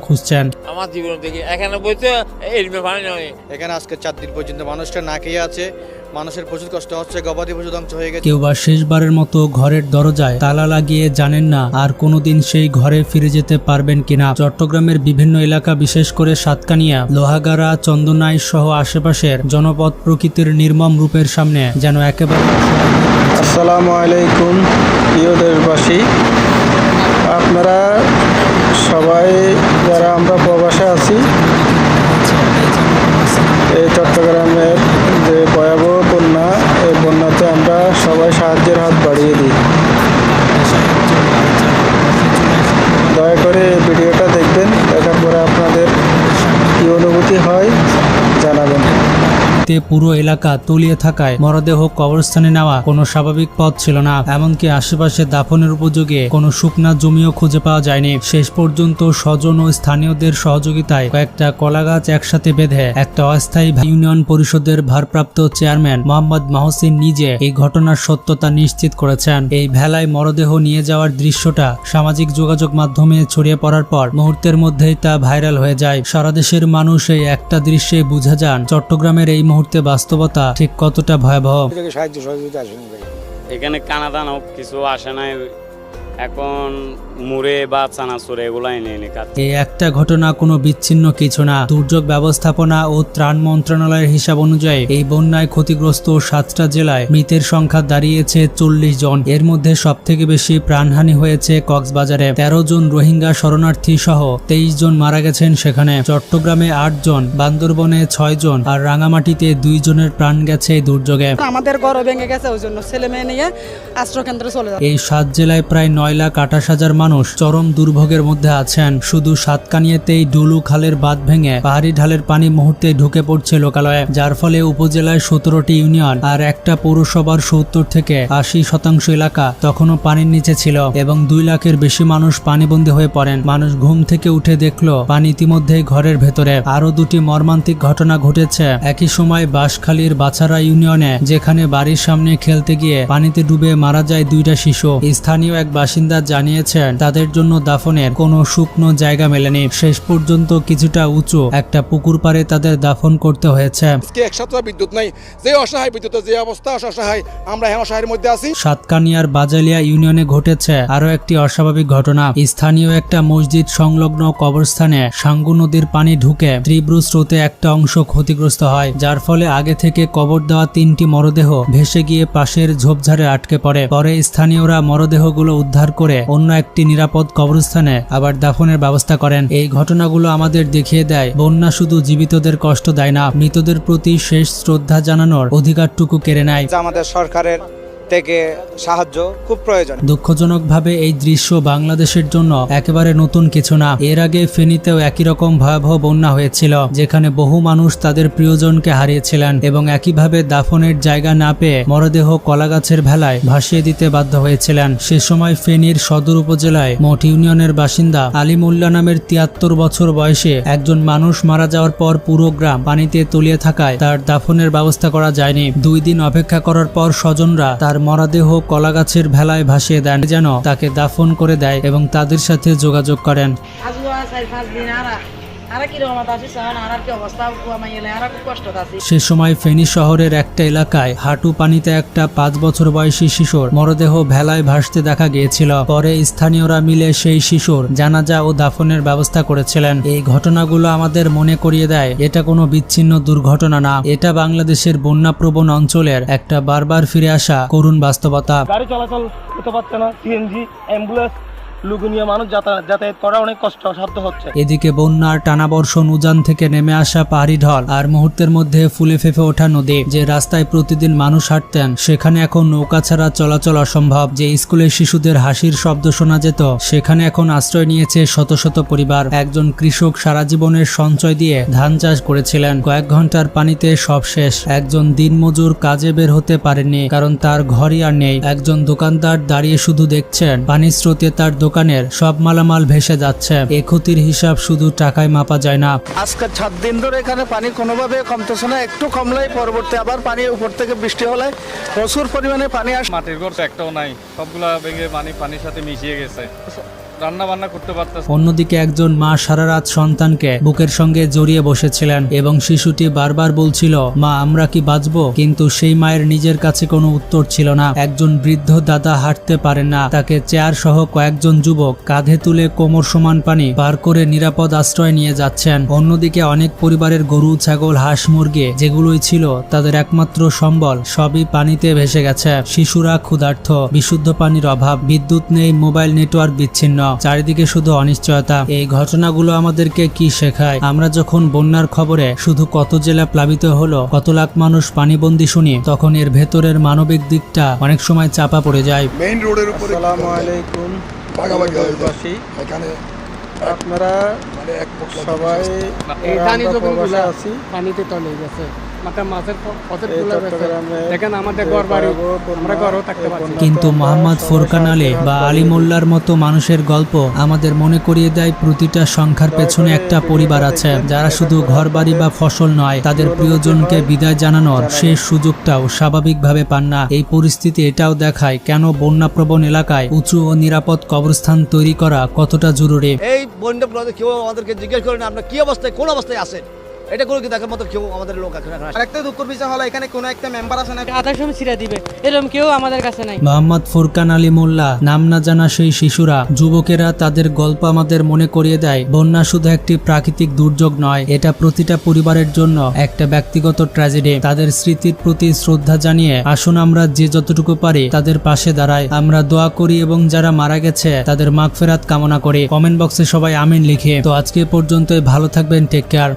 খুঁজছেন। আমার জীবন থেকে এখানে বলতে এখানে আজকে 4 দিন পর্যন্ত মানুষটা না খেয়ে আছে, মানুষের প্রচুর কষ্ট হচ্ছে, গবাদি পশু ধ্বংস হয়ে গেছে। কেউ বা শেষবারের মতো ঘরের দরজায় তালা লাগিয়ে জানেন না আর কোনোদিন সেই ঘরে ফিরে যেতে পারবেন কিনা। চট্টগ্রামের বিভিন্ন এলাকা বিশেষ করে সাতকানিয়া, লোহাগাড়া, চন্দনাই সহ আশেপাশের জনপদ প্রকৃতির নির্মম রূপের সামনে যেন একেবারে আসসালামু আলাইকুম প্রিয় দেশবাসী, আপনারা সবাই যারা আমরা প্রবাসে আছি, এই চট্টগ্রামের যে ভয়াবহ বন্যা, এই বন্যাতে আমরা সবাই সাহায্যের হাত বাড়িয়ে দিই। দয়া করে এই ভিডিওটা দেখবেন, দেখার পরে আপনাদের কী অনুভূতি হয় জানাবেন। পুরো এলাকা তলিয়ে থাকায় মরদেহ কবরস্থানে নেওয়া কোনো স্বাভাবিক পথ ছিল না। এমনকি আশেপাশে দাফনের উপযোগী কোনো শুকনা জমিও খুঁজে পাওয়া যায়নি। শেষ পর্যন্ত স্বজন ও স্থানীয়দের সহযোগিতায় কয়েকটা কলাগাছ একসাথে বেঁধে একটা অস্থায়ী ইউনিয়ন পরিষদের ভারপ্রাপ্ত চেয়ারম্যান মোহাম্মদ মাহসিন নিজে এই ঘটনার সত্যতা নিশ্চিত করেছেন। এই ভেলায় মরদেহ নিয়ে যাওয়ার দৃশ্যটা সামাজিক যোগাযোগ মাধ্যমে ছড়িয়ে পড়ার পর মুহূর্তের মধ্যেই তা ভাইরাল হয়ে যায়। সারা দেশের মানুষ এই একটা দৃশ্যে বুঝে যান চট্টগ্রামের এই মুহূর্তে বাস্তবতা ঠিক কতটা ভয়াবহ। এখানে কানাদান কিছু আসে নাই, এখন মুড়ে বা চানাচুর এগুলো এনে এই একটা ঘটনা কোনো বিচ্ছিন্ন কিছু না। দুর্যোগ ব্যবস্থাপনা ও ত্রাণ মন্ত্রণালয়ের হিসাব অনুযায়ী এই বন্যায় ক্ষতিগ্রস্ত 7টা জেলায় মৃতের সংখ্যা দাঁড়িয়েছে 40 জন। এর মধ্যে সবথেকে বেশি প্রাণহানি হয়েছে কক্সবাজারে। 13 জন রোহিঙ্গা শরণার্থী সহ 23 জন মারা গেছেন সেখানে। চট্টগ্রামে 8 জন, বান্দরবনে 6 জন আর রাঙামাটিতে 2 জনের প্রাণ গেছে এই দুর্যোগে। আমাদের ঘর ভেঙে গেছে, ওই জন্য ছেলে মেয়ে নিয়ে আশ্রয় কেন্দ্রে চলে যায়। এই 7 জেলায় প্রায় 9,28,000 মানুষ চরম দুর্ভোগের মধ্যে আছেন। শুধু সাতকানিয়াতেই ডুলু খালের বাঁধ ভেঙে পাহাড়ি ঢালের পানি মুহূর্তে ঢুকে পড়ছে লোকালয়ে, যার ফলে উপজেলায় 17টি ইউনিয়ন আর একটা পৌরসভার 70 থেকে 80% এলাকা তখনও পানির নিচে ছিল এবং 2 লাখের বেশি মানুষ পানিবন্দী হয়ে পড়েন। মানুষ ঘুম থেকে উঠে দেখলো পানি ইতিমধ্যেই ঘরের ভেতরে। আরো 2টি মর্মান্তিক ঘটনা ঘটেছে একই সময় বাঁশখালীর বাছারা ইউনিয়নে, যেখানে বাড়ির সামনে খেলতে গিয়ে পানিতে ডুবে মারা যায় 2টা শিশু। স্থানীয় এক বাসিন্দা জানিয়েছেন তাদের জন্য দাফনের কোনো শুকনো জায়গা মেলেনি। শেষ পর্যন্ত কিছুটা উঁচু একটা পুকুর পাড়ে তাদের দাফন করতে হয়েছে। এক সপ্তাহ বিদ্যুৎ নাই, যে অসহায় বিদ্যুতের যে অবস্থা, অসহায় আমরা অসহায়ের মধ্যে আছি। সাতকানিয়ার বাজালিয়া ইউনিয়নে ঘটেছে আরো একটি অস্বাভাবিক ঘটনা। স্থানীয় একটা মসজিদ সংলগ্ন কবরস্থানে সাঙ্গু নদীর পানি ঢুকে তীব্র স্রোতে একটা অংশ ক্ষতিগ্রস্ত হয়, যার ফলে আগে থেকে কবর দেওয়া 3টি মরদেহ ভেসে গিয়ে পাশের ঝোপঝাড়ে আটকে পড়ে। পরে স্থানীয়রা মরদেহগুলো উদ্ধার করে অন্য একটি নিরাপদ কবরস্থানে আবার দাফনের ব্যবস্থা করেন। এই ঘটনাগুলো আমাদের দেখিয়ে দেয় বন্যা শুধু জীবিতদের কষ্ট দেয় না, মৃতদের প্রতি শেষ শ্রদ্ধা জানানোর অধিকারটুকু কেড়ে নেয়। আমাদের সরকারের থেকে সাহায্য খুব প্রয়োজন। দুঃখজনকভাবে এই দৃশ্য বাংলাদেশের জন্য একেবারে নতুন কিছু না। এর আগে ফেনীতেও একই রকম ভয়াবহ বন্যা হয়েছিল, যেখানে বহু মানুষ তাদের প্রিয়জনকে হারিয়েছিলেন এবং একইভাবে দাফনের জায়গা না পেয়ে মরদেহ কলাগাছের ভেলায় ভাসিয়ে দিতে বাধ্য হয়েছিলেন। সে সময় ফেনীর সদর উপজেলায় মঠ ইউনিয়নের বাসিন্দা আলিমুল্লাহ নামের 73 বছর বয়সে একজন মানুষ মারা যাওয়ার পর পুরো গ্রাম পানিতে তলিয়ে থাকায় তার দাফনের ব্যবস্থা করা যায়নি। 2 দিন অপেক্ষা করার পর স্বজনরা তার মরদেহ কলাগাছের ভেলায় ভাসিয়ে দেন, যেন তাকে দাফন করে দেয় এবং তাদের সাথে যোগাযোগ করেন। সে সময় ফেনী শহরের একটা এলাকায় হাঁটু পানিতে একটা 5 বছর বয়সী শিশুর মরদেহ ভেলায় ভাসতে দেখা গিয়েছিল। পরে স্থানীয়রা মিলে সেই শিশুর জানাজা ও দাফনের ব্যবস্থা করেছিলেন। এই ঘটনাগুলো আমাদের মনে করিয়ে দেয় এটা কোনো বিচ্ছিন্ন দুর্ঘটনা না, এটা বাংলাদেশের বন্যাপ্রবণ অঞ্চলের একটা বারবার ফিরে আসা করুণ বাস্তবতা। গাড়ি চলাচল করতে পারছে না, সিএনজি, অ্যাম্বুলেন্স, লুগুনিয়া মানুষ যাতায়াত করা অনেক কষ্টসাধ্য হচ্ছে। এদিকে বন্যার টানাবর্ষণ, উজান থেকে নেমে আসা পাহাড়ি ঢল আর মুহূর্তের মধ্যে ফুলে ফেঁপে ওঠা নদী। যে রাস্তায় প্রতিদিন মানুষ হাঁটতেন সেখানে এখন নৌকা ছাড়া চলাচল অসম্ভব। যে স্কুলের শিশুদের হাসির শব্দ শোনা যেত সেখানে এখন আশ্রয় নিয়েছে শত শত পরিবার। একজন কৃষক সারা জীবনের সঞ্চয় দিয়ে ধান চাষ করেছিলেন, কয়েক ঘন্টার পানিতে সব শেষ। একজন দিনমজুর কাজে বের হতে পারেননি কারণ তার ঘরই আর নেই। একজন দোকানদার দাঁড়িয়ে শুধু দেখছেন পানির স্রোতে তার দোকানের সব মালামাল ভেসে যাচ্ছে। এই ক্ষতির হিসাব শুধু টাকায় মাপা যায় না। আজকে 7 দিন ধরে এখানে পানি কোনোভাবে কমতেছে না, একটু কমলেই পরবর্তী আবার পানি উপর থেকে বৃষ্টি হলে প্রচুর পরিমাণে পানি আসে। মাটির ঘর তো একটাও নাই, সবগুলা ভেঙে পানির সাথে মিশিয়ে গেছে। রান্না বান্না করতে পারতেছে। অন্যদিকে একজন মা সারা রাত সন্তানকে বুকের সঙ্গে জড়িয়ে বসেছিলেন এবং শিশুটি বারবার বলছিল, মা আমরা কি বাঁচবো? কিন্তু সেই মায়ের নিজের কাছে কোনো উত্তর ছিল না। একজন বৃদ্ধ দাদা হাঁটতে পারেন না, তাকে চেয়ার সহ কয়েকজন যুবক কাঁধে তুলে কোমর সমান পানি পার করে নিরাপদ আশ্রয় নিয়ে যাচ্ছেন। অন্যদিকে অনেক পরিবারের গরু, ছাগল, হাঁস, মুরগি যেগুলোই ছিল তাদের একমাত্র সম্বল সবই পানিতে ভেসে গেছে। শিশুরা ক্ষুধার্ত, বিশুদ্ধ পানির অভাব, বিদ্যুৎ নেই, মোবাইল নেটওয়ার্ক বিচ্ছিন্ন, চারিদিকে শুধু অনিশ্চয়তা। এই ঘটনাগুলো আমাদেরকে কি শেখায়? আমরা যখন বন্যার খবরে শুধু কত জেলা প্লাবিত হলো, কত লাখ মানুষ পানিবন্দী শুনি, তখন এর ভেতরের মানবিক দিকটা অনেক সময় চাপা পড়ে যায়। মেইন রোডের উপরে আসসালামু আলাইকুম ভাগাভাগি হয়ে যায়। প্রবাসী। এখানে আপনারা মানে এক পক্ষ সবাই এই ধানি আমরা জমিগুলো প্রবাসে আছি। পানিতে তলে গেছে, মাঠে মাছের পথের এই তুলে গেছে। চট্টগ্রামে দেখেন আমাদের ঘর বাড়ি, আমরা ঘরেও থাকতে পারছি না। কিন্তু মোহাম্মদ ফোরকান আলী বা আলী মোল্লার মতো মানুষের গল্প আমাদের মনে করিয়ে দেয় প্রতিটা সংখ্যার পেছনে একটা পরিবার আছে, যারা শুধু ঘরবাড়ি বা ফসল নয়, তাদের প্রিয়জনকে বিদায় জানানোর শেষ সুযোগটাও স্বাভাবিকভাবে পান না। এই পরিস্থিতি এটাও দেখায় কেন বন্যাপ্রবণ এলাকায় উঁচু ও নিরাপদ কবরস্থান তৈরি করা কতটা জরুরি। এই বন্যা কেউ আমাদেরকে জিজ্ঞেস করে না আপনার কি অবস্থায়, কোন অবস্থায় আছেন, এটা করে কি দেখার মতো কেউ আমাদের লোক এখন আসে? আরেকটা দুঃখের বিষয় হলো এখানে কোনো একটা মেম্বার আছে না, আধার সময় ছিঁড়ে দিবে, এরকম কেউ আমাদের কাছে নাই। মোহাম্মদ ফোরকান আলী মোল্লা নাম না জানা সেই শিশুরা, যুবকেরা তাদের গল্প আমাদের মনে করিয়ে দেয় বন্যা শুধু একটি প্রাকৃতিক দুর্যোগ নয়, এটা প্রতিটা পরিবারের জন্য একটা ব্যক্তিগত ট্র্যাজেডি। তাদের স্মৃতির প্রতি শ্রদ্ধা জানিয়ে আসুন আমরা যে যতটুকু পারি তাদের পাশে দাঁড়াই। আমরা দোয়া করি এবং যারা মারা গেছে তাদের মাগফিরাত কামনা করি। কমেন্ট বক্সে সবাই আমিন লিখে। তো আজকে পর্যন্তই, ভালো থাকবেন, টেক কেয়ার।